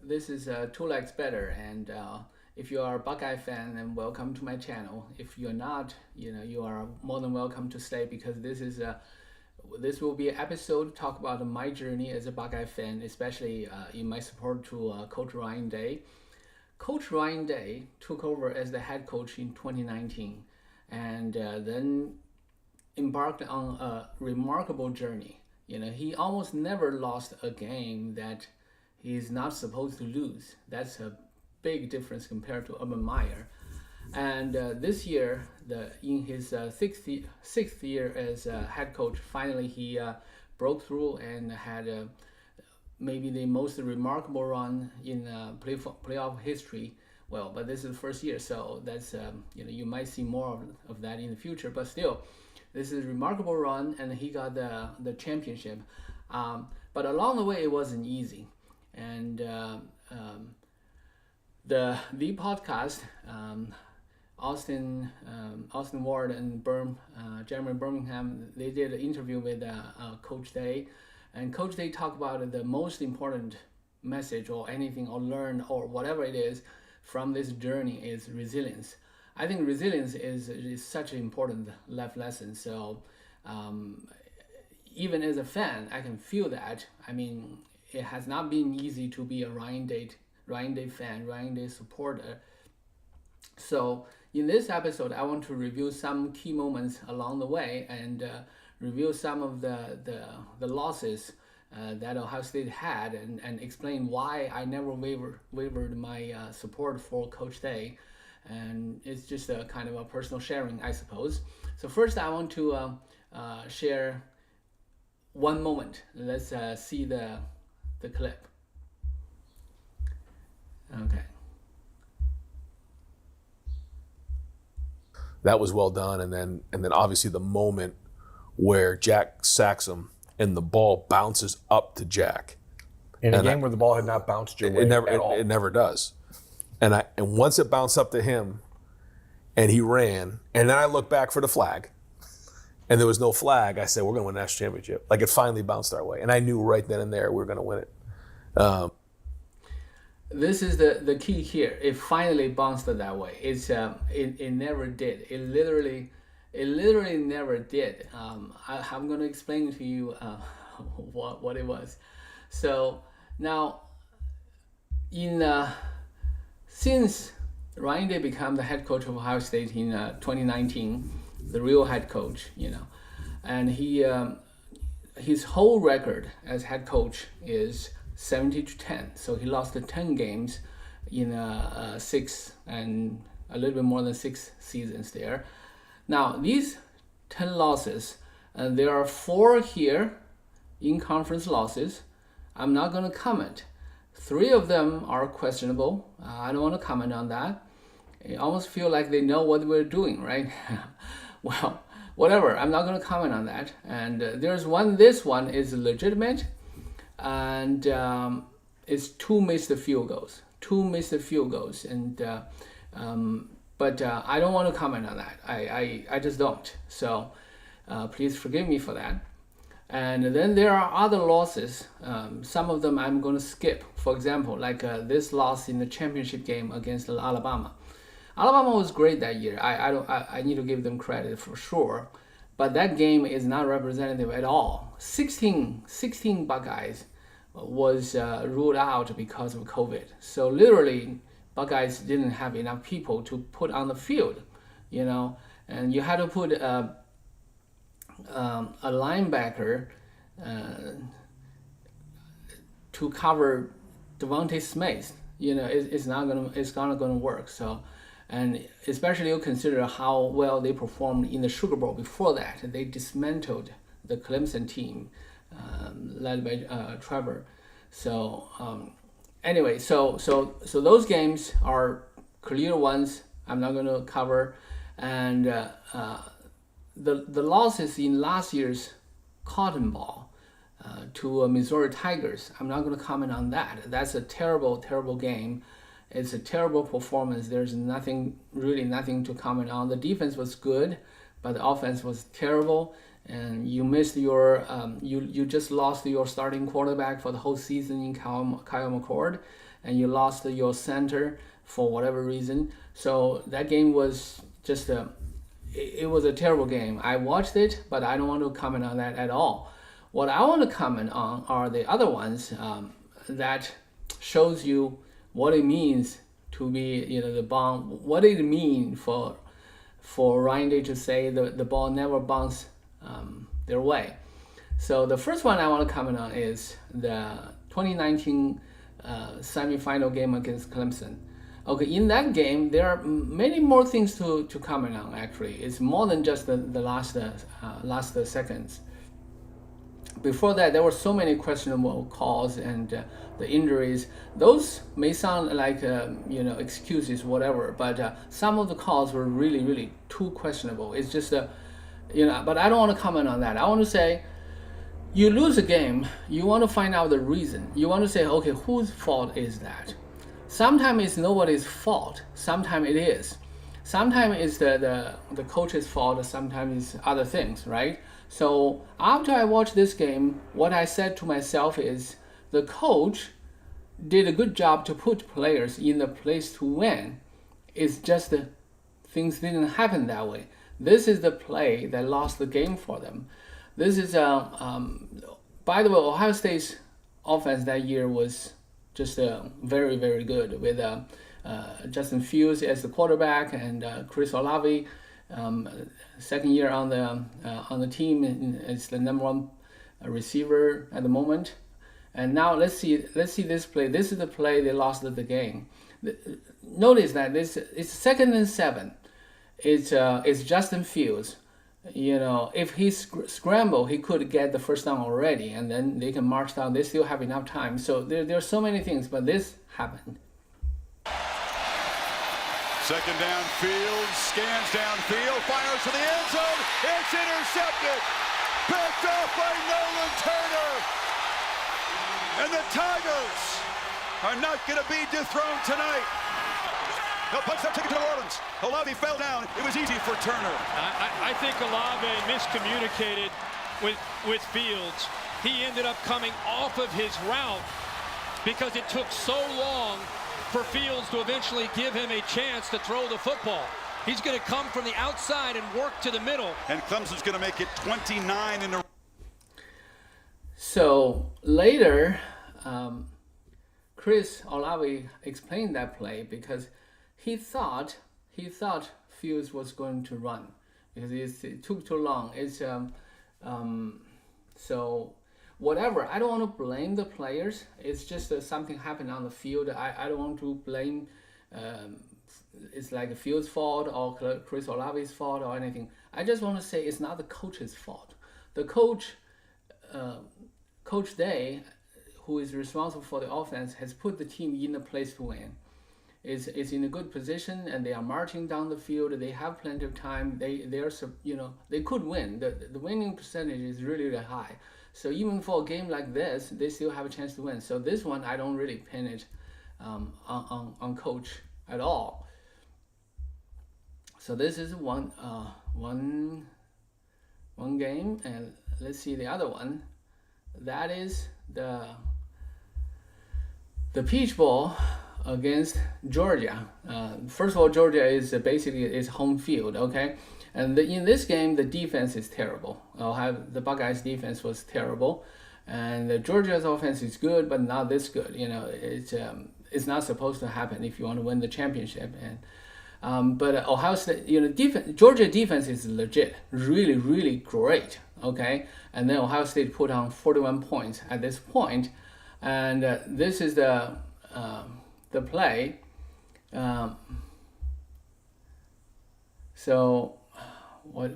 This is 2 legs better, and if you are a Buckeye fan, then welcome to my channel. If you're not, you are more than welcome to stay because this will be an episode talk about my journey as a Buckeye fan, especially in my support to Coach Ryan Day. Coach Ryan Day took over as the head coach in 2019, and then embarked on a remarkable journey. He almost never lost a game that he's not supposed to lose. That's a big difference compared to Urban Meyer. And this year, in his sixth year as head coach, finally he broke through and had maybe the most remarkable run in playoff history. Well, but this is the first year, so that's you might see more of that in the future. But still, this is a remarkable run, and he got the championship. But along the way, it wasn't easy. And the podcast, Austin Ward and Jeremy Birmingham, they did an interview with Coach Day, and Coach Day talked about the most important message or anything or learn or whatever it is from this journey is resilience. I think resilience is such an important life lesson. So even as a fan, I can feel that. I mean, it has not been easy to be a Ryan Day fan, Ryan Day supporter. So in this episode, I want to review some key moments along the way and review some of the losses that Ohio State had and explain why I never wavered my support for Coach Day. And it's just a kind of a personal sharing, I suppose. So first, I want to share one moment. Let's see the clip. Okay. That was well done, and then obviously the moment where Jack sacks him and the ball bounces up to Jack. In a game where the ball had not bounced your way at all. It never does. And once it bounced up to him, and he ran, and then I looked back for the flag, and there was no flag. I said, "We're going to win the national championship." Like it finally bounced our way, and I knew right then and there we were going to win it. This is the key here. It finally bounced that way. It never did. It literally never did. I'm going to explain to you what it was. So now, since Ryan Day became the head coach of Ohio State in 2019, the real head coach, and his whole record as head coach is 70-10. So he lost 10 games in 6 and a little bit more than 6 seasons there. Now these 10 losses, there are 4 here in conference losses. I'm not going to comment. 3 of them are questionable. I don't want to comment on that. I almost feel like they know what we're doing, right? Well, whatever. I'm not going to comment on that. And there's one. This one is legitimate, and it's 2 missed field goals. 2 missed field goals, and but I don't want to comment on that. I just don't. So please forgive me for that. And then there are other losses. Some of them I'm going to skip. For example, like this loss in the championship game against Alabama. Alabama was great that year. I need to give them credit for sure. But that game is not representative at all. 16 Buckeyes was ruled out because of COVID. So literally, Buckeyes didn't have enough people to put on the field, and you had to put a linebacker to cover Devontae Smith. It's not gonna work. So, and especially you consider how well they performed in the Sugar Bowl before that. They dismantled the Clemson team led by Trevor. So anyway, so those games are clear ones. I'm not going to cover, and the losses in last year's Cotton Bowl to Missouri Tigers. I'm not going to comment on that. That's a terrible game. It's a terrible performance. There's really nothing to comment on. The defense was good, but the offense was terrible. and you missed your you just lost your starting quarterback for the whole season in Kyle McCord, and you lost your center for whatever reason. So that game was just it was a terrible game. I watched it, but I don't want to comment on that at all. What I want to comment on are the other ones that shows you what it means to be, the ball, what it means for Ryan Day to say the ball never bounced their way. So the first one I want to comment on is the 2019 semifinal game against Clemson. Okay, in that game, there are many more things to comment on, actually. It's more than just the last seconds. Before that, there were so many questionable calls and the injuries. Those may sound like, excuses, whatever, but some of the calls were really, really too questionable. It's just, but I don't want to comment on that. I want to say, you lose a game, you want to find out the reason. You want to say, okay, whose fault is that? Sometimes it's nobody's fault. Sometimes it is. Sometimes it's the coach's fault. Sometimes it's other things, right? So after I watched this game, what I said to myself is the coach did a good job to put players in the place to win. It's just things didn't happen that way. This is the play that lost the game for them. This is by the way, Ohio State's offense that year was just very, very good with Justin Fields as the quarterback and Chris Olave, second year on the team as the number one receiver at the moment. And now let's see this play. This is the play they lost the game. Notice that it's 2nd and 7. It's Justin Fields. If he scramble, he could get the first down already, and then they can march down. They still have enough time. So there are so many things, but this happened. 2nd down, Fields scans downfield, fires for the end zone. It's intercepted, picked off by Nolan Turner, and the Tigers are not going to be dethroned tonight. They'll punch that ticket to New Orleans. Olave fell down. It was easy for Turner. I think Olave miscommunicated with Fields. He ended up coming off of his route because it took so long for Fields to eventually give him a chance to throw the football. He's going to come from the outside and work to the middle. And Clemson's going to make it 29 in a... So later, Chris Olave explained that play because he thought Fields was going to run because it took too long. It's so whatever. I don't want to blame the players. It's just something happened on the field. I don't want to blame. It's like Fields' fault or Chris Olave's fault or anything. I just want to say it's not the coach's fault. The coach, Coach Day, who is responsible for the offense, has put the team in a place to win. Is in a good position, and they are marching down the field. They have plenty of time. They could win. The winning percentage is really, really high. So even for a game like this, they still have a chance to win. So this one, I don't really pin it on coach at all. So this is one game, and let's see the other one. That is the Peach Bowl against Georgia. First of all, Georgia is basically home field, okay? And in this game, the defense is terrible. The Buckeyes defense was terrible, and Georgia's offense is good, but not this good. It's not supposed to happen if you want to win the championship. And but Ohio State, Georgia defense is legit, really, really great, okay? And then Ohio State put on 41 points at this point, and this is the play. So what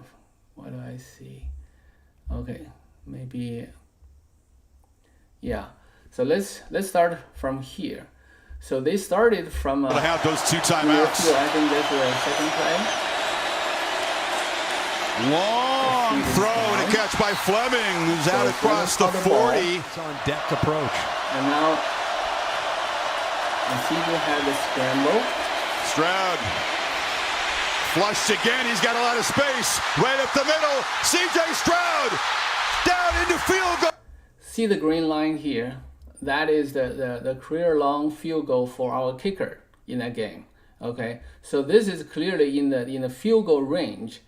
do I see? Okay, maybe, yeah. So let's start from here. So they started from to have those 2 timeouts. I think that's the second play. Long throw and a catch by Fleming, who's out across the 40. It's on deck approach. And now CJ had the scramble. Stroud Flushed again, he's got a lot of space. Right up the middle, C.J. Stroud down into field goal. See the green line here? That is the career-long field goal for our kicker in that game. Okay, so this is clearly in the field goal range,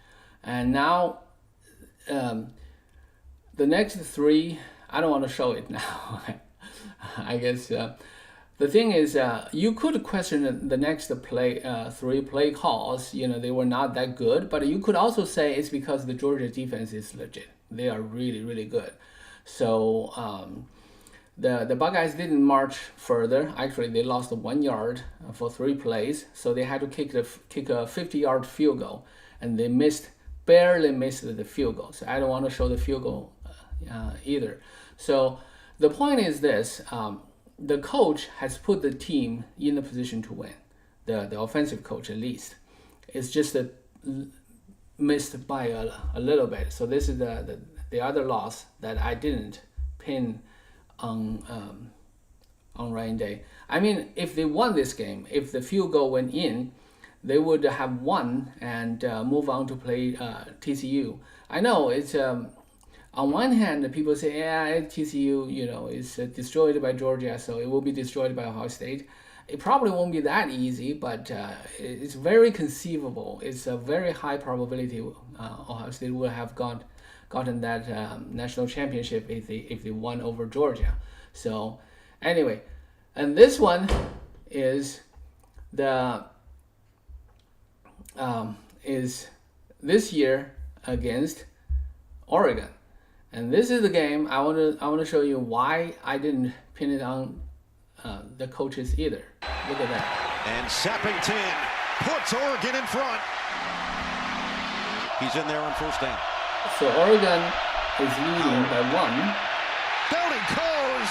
and now the next three, I don't want to show it now. I guess the thing is, you could question the next three play calls. You know, they were not that good, but you could also say it's because the Georgia defense is legit. They are really, really good. So the Buckeyes didn't march further. Actually, they lost 1 yard for 3 plays, so they had to kick a 50-yard field goal, and they barely missed the field goal. So I don't want to show the field goal either. So the point is this: the coach has put the team in a position to win. The offensive coach, at least, it's just missed by a little bit. So this is the other loss that I didn't pin on Ryan Day. I mean, if they won this game, if the field goal went in, they would have won and move on to play TCU. I know it's on one hand, people say, yeah, TCU, you know, is destroyed by Georgia, so it will be destroyed by Ohio State. It probably won't be that easy, but it's very conceivable. It's a very high probability Ohio State will have gotten that national championship if they won over Georgia. So anyway, and this one is is this year against Oregon. And this is the game I want to show you why I didn't pin it on the coaches either. Look at that. And Sappington puts Oregon in front. He's in there on first down. So Oregon is leading by 1. Down he goes.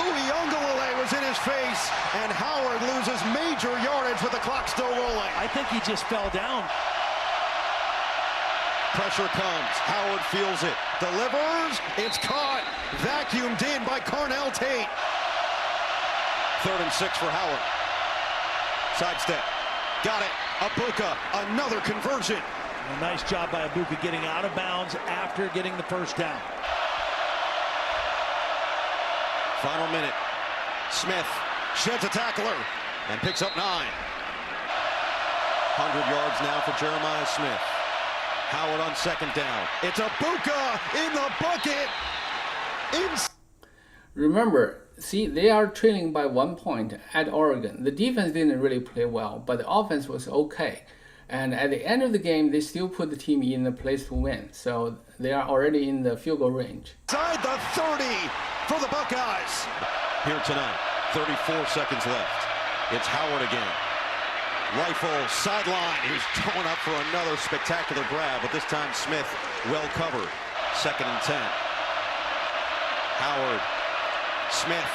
Uyunglele was in his face, and Howard loses major yardage with the clock still rolling. I think he just fell down. Pressure comes. Howard feels it. Delivers. It's caught. Vacuumed in by Carnell Tate. 3rd and 6 for Howard. Sidestep. Got it. Abuka. Another conversion. A nice job by Abuka getting out of bounds after getting the first down. Final minute. Smith sheds a tackler and picks up 9. 100 yards now for Jeremiah Smith. Howard on 2nd down. It's Abuka in the bucket. Remember, see, they are trailing by 1 point at Oregon. The defense didn't really play well, but the offense was okay. And at the end of the game, they still put the team in a place to win. So they are already in the field goal range. Inside the 30 for the Buckeyes. Here tonight, 34 seconds left. It's Howard again. Rifle, sideline. He's going up for another spectacular grab, but this time Smith well covered. 2nd and 10. Howard, Smith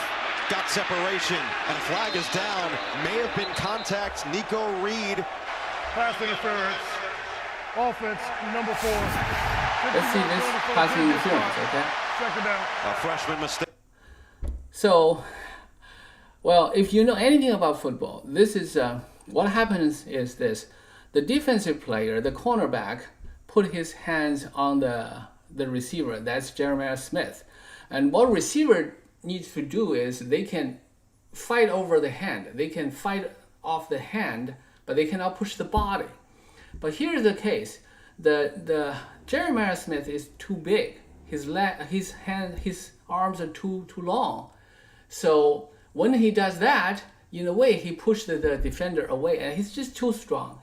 got separation, and a flag is down. May have been contact. Nico Reed. Pass interference. Offense, number 4. Let's see this passing interference, okay? 2nd down. A freshman mistake. So, well, if you know anything about football, this is what happens is this: the defensive player, the cornerback, put his hands on the receiver. That's Jeremiah Smith, and what receiver needs to do is they can fight over the hand. They can fight off the hand, but they cannot push the body. But here's the case: the Jeremiah Smith is too big. His arms are too long. So when he does that, in a way, he pushed the defender away, and he's just too strong.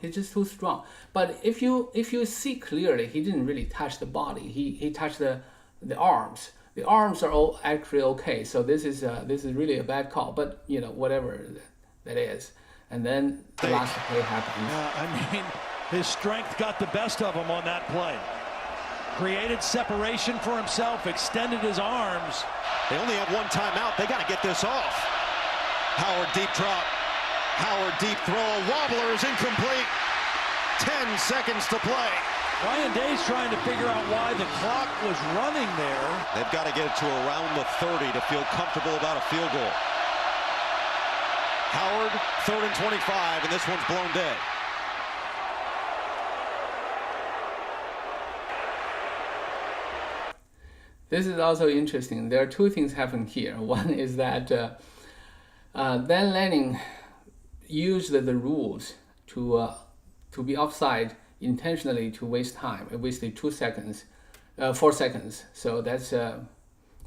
But if you see clearly, he didn't really touch the body. He touched the arms. The arms are all actually okay. So this is really a bad call. But whatever that is. And then the last play happens. I mean, his strength got the best of him on that play. Created separation for himself, extended his arms. They only have 1 timeout. They got to get this off. Howard deep drop. Howard deep throw. Wobbler is incomplete. 10 seconds to play. Ryan Day's trying to figure out why the clock was running there. They've got to get it to around the 30 to feel comfortable about a field goal. Howard, 3rd and 25, and this one's blown dead. this is also interesting. There are two things happen here. One is that Dan Lanning used the rules to be offside intentionally to waste time. It wasted 4 seconds. So that's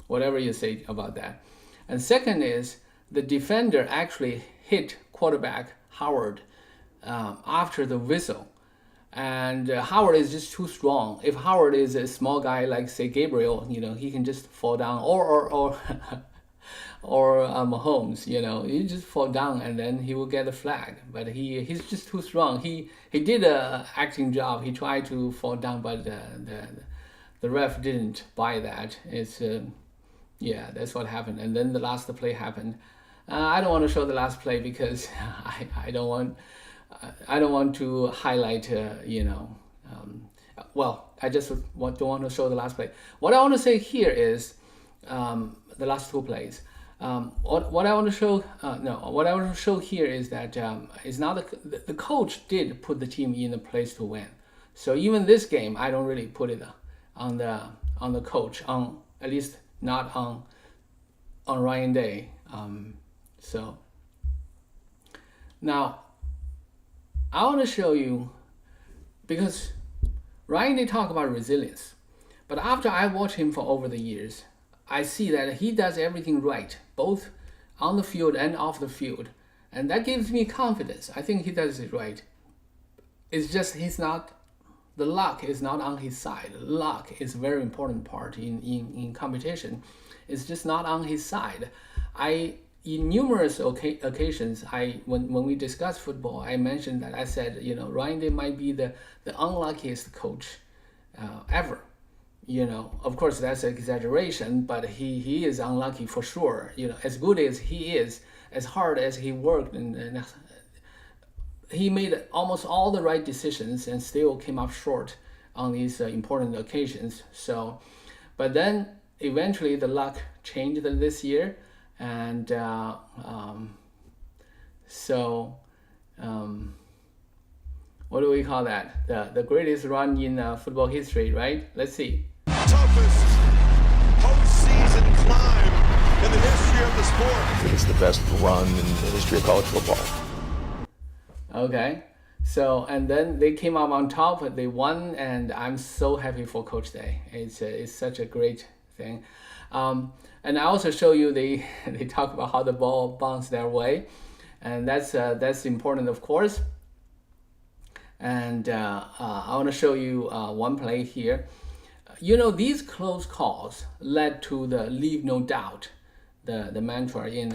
whatever you say about that. And second is the defender actually hit quarterback Howard after the whistle. And Howard is just too strong. If Howard is a small guy like, say, Gabriel, he can just fall down, or Mahomes, he just fall down and then he will get a flag. But he's just too strong. He did a acting job. He tried to fall down, but the ref didn't buy that. It's that's what happened. And then the last play happened. I don't want to show the last play because I don't want to highlight, I just don't want to show the last play. What I want to say here is the last two plays. What I want to show here is that it's not the coach did put the team in a place to win. So even this game, I don't really put it on the coach, at least not on Ryan Day. So now I want to show you, because Ryan Day talk about resilience, but after I watch him for over the years, I see that he does everything right, both on the field and off the field, and that gives me confidence. I think he does it right. It's just the luck is not on his side. Luck is a very important part in competition. It's just not on his side. In numerous occasions, when we discuss football, I mentioned that I said, Ryan Day might be the unluckiest coach ever. Of course that's an exaggeration, but he is unlucky for sure. As good as he is, as hard as he worked, and he made almost all the right decisions and still came up short on these important occasions. So, but then eventually the luck changed this year. And what do we call that? The greatest run in football history, right? Let's see. Toughest postseason climb in the history of the sport. It's the best run in the history of college football. Okay. So, and then they came up on top, they won, and I'm so happy for Coach Day. It's such a great thing. And I also show you they talk about how the ball bounced their way, and that's important, of course. And I want to show you one play here. These close calls led to the leave no doubt, the mantra in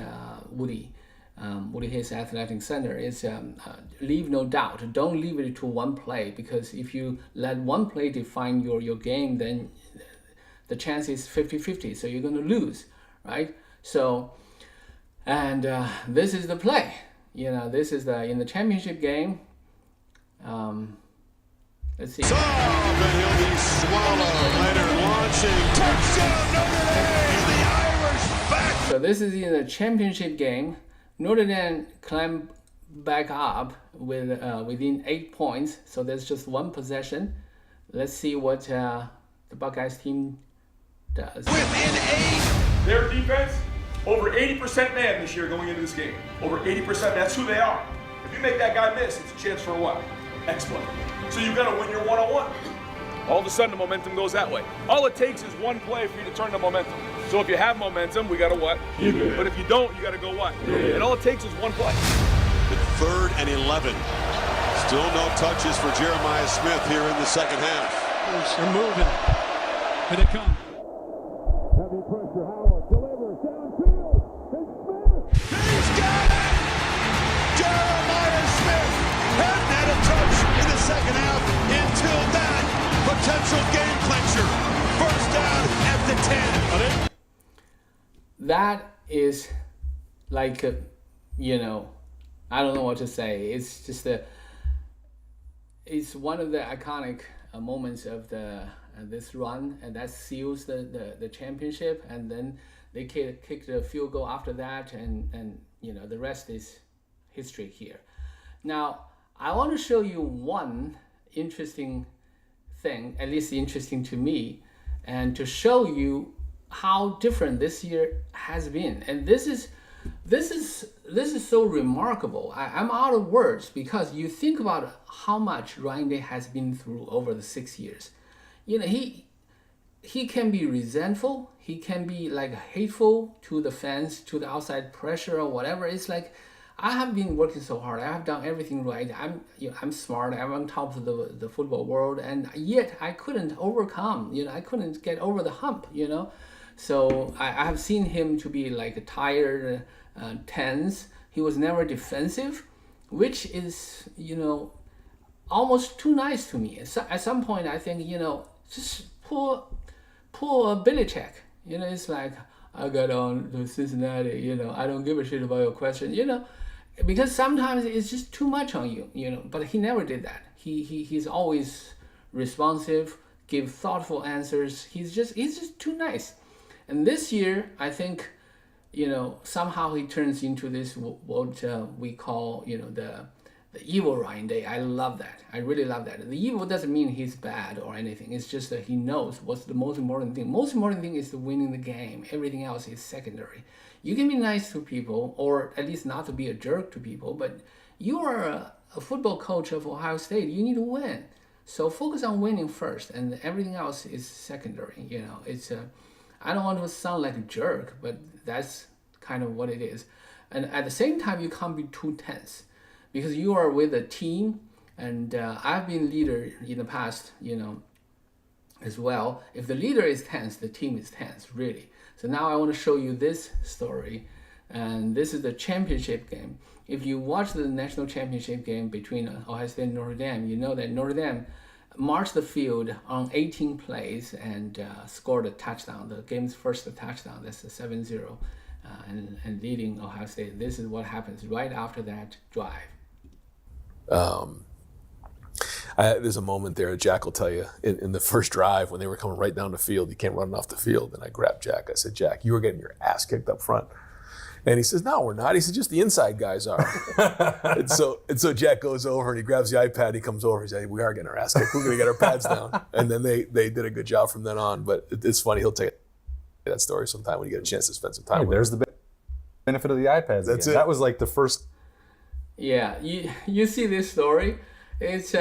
Woody Hayes Athletic Center is leave no doubt. Don't leave it to one play, because if you let one play define your game, then the chance is 50-50, so you're going to lose, right? So, and this is the play. This is in the championship game. Let's see. But he'll be swallowed later, launching. Touchdown Notre Dame! The Irish back! So this is in the championship game. Notre Dame climbed back up within 8 points. So there's just one possession. Let's see what the Buckeyes team does. Within 8! Their defense, over 80% man this year going into this game. Over 80%, that's who they are. If you make that guy miss, it's a chance for a what? X-play. So you got to win your one-on-one. All of a sudden, the momentum goes that way. All it takes is one play for you to turn the momentum. So if you have momentum, we got to what? Keep it. But if you don't, you got to go what? Yeah. And all it takes is one play. The 3rd and 11. Still no touches for Jeremiah Smith here in the second half. They're moving. Here they come. Heavy pressure, Howard delivers downfield. And Smith! He's got it! Jeremiah Smith hadn't had a touch in the second half until that potential game clincher. First down at the 10. That is like, I don't know what to say. It's just it's one of the iconic moments of this run, and that seals the championship. And then they kicked a field goal after that, and the rest is history here. Now I want to show you one interesting thing, at least interesting to me, and to show you how different this year has been, and this is so remarkable. I'm out of words, because you think about how much Ryan Day has been through over the 6 years. You know, he can be resentful, he can be like hateful to the fans, to the outside pressure or whatever. It's like, I have been working so hard, I have done everything right, I'm smart, I'm on top of the football world, and yet I couldn't overcome, I couldn't get over the hump, So I have seen him to be like tired, tense. He was never defensive, which is, almost too nice to me. So at some point, I think, just pull a Belichick. It's like, I got on to Cincinnati, I don't give a shit about your question, because sometimes it's just too much on you, But he never did that. He's always responsive, give thoughtful answers. He's just too nice. And this year, I think, somehow he turns into this, what we call, the evil Ryan Day. I love that. I really love that. The evil doesn't mean he's bad or anything. It's just that he knows what's the most important thing. Most important thing is winning the game. Everything else is secondary. You can be nice to people, or at least not to be a jerk to people, but you are a football coach of Ohio State. You need to win. So focus on winning first, and everything else is secondary. It's I don't want to sound like a jerk, but that's kind of what it is. And at the same time, you can't be too tense, because you are with a team, and I've been leader in the past, as well. If the leader is tense, the team is tense, really. So now I want to show you this story, and this is the championship game. If you watch the national championship game between Ohio State and Notre Dame, you know that Notre Dame marched the field on 18 plays and scored a touchdown, the game's first touchdown. That's a 7-0, and leading Ohio State. This is what happens right after that drive. There's a moment there, Jack will tell you, in the first drive when they were coming right down the field, he came running off the field, and I grabbed Jack. I said, Jack, you were getting your ass kicked up front. And he says, no, we're not. He said, just the inside guys are. and so Jack goes over and he grabs the iPad. He comes over. He says, we are getting our ass kicked. We're going to get our pads down. And then they did a good job from then on. But it's funny. He'll tell you that story sometime when you get a chance to spend some time with him. There's the benefit of the iPads. That's again. it. That was like the first. Yeah, you see this story. It's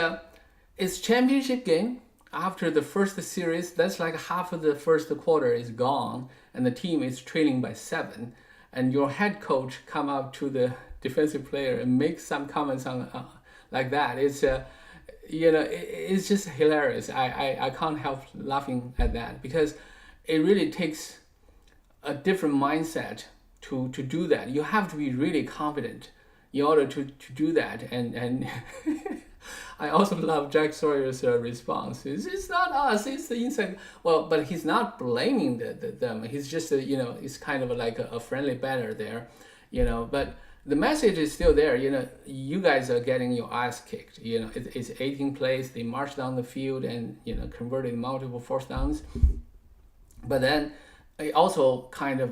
championship game. After the first series, that's like half of the first quarter is gone, and the team is trailing by 7. And your head coach come up to the defensive player and make some comments on like that. It's it's just hilarious. I can't help laughing at that, because it really takes a different mindset to do that. You have to be really confident in order to do that. And I also love Jack Sawyer's response. It's not us, it's the inside. Well, but he's not blaming them. He's just, it's kind of like a friendly banner there, But the message is still there, you guys are getting your ass kicked. It's 18 plays, they marched down the field and, converted multiple fourth downs. But then it also kind of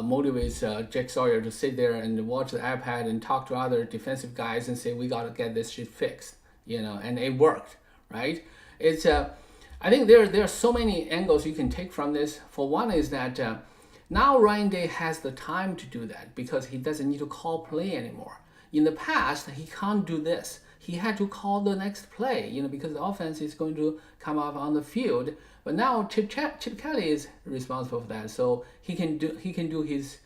motivates Jack Sawyer to sit there and watch the iPad and talk to other defensive guys and say, we got to get this shit fixed. And it worked, right? It's I think there are so many angles you can take from this. For one is that now Ryan Day has the time to do that, because he doesn't need to call play anymore. In the past, he can't do this. He had to call the next play, because the offense is going to come up on the field. But now Chip Kelly is responsible for that, so he can do his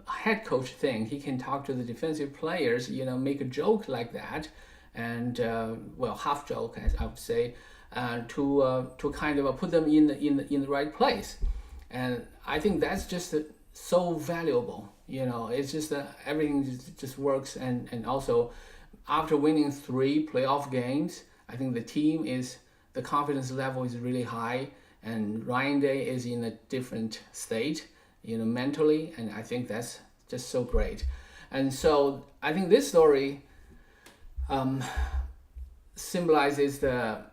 head coach thing. He can talk to the defensive players, make a joke like that. And half joke, I would say, to kind of put them in the right place, and I think that's just so valuable. It's just everything just works, and also after winning 3 playoff games, I think the confidence level is really high, and Ryan Day is in a different state, mentally, and I think that's just so great. And so I think this story symbolizes the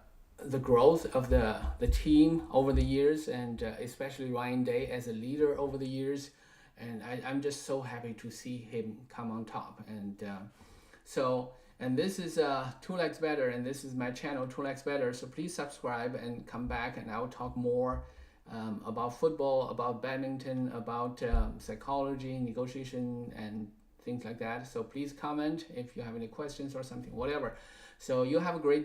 growth of the team over the years, and especially Ryan Day as a leader over the years. And I'm just so happy to see him come on top. And this is 2 Legs Better, and this is my channel, 2 Legs Better. So please subscribe and come back, and I will talk more about football, about badminton, about psychology, negotiation, and things like that. So please comment if you have any questions or something, whatever. So you have a great day.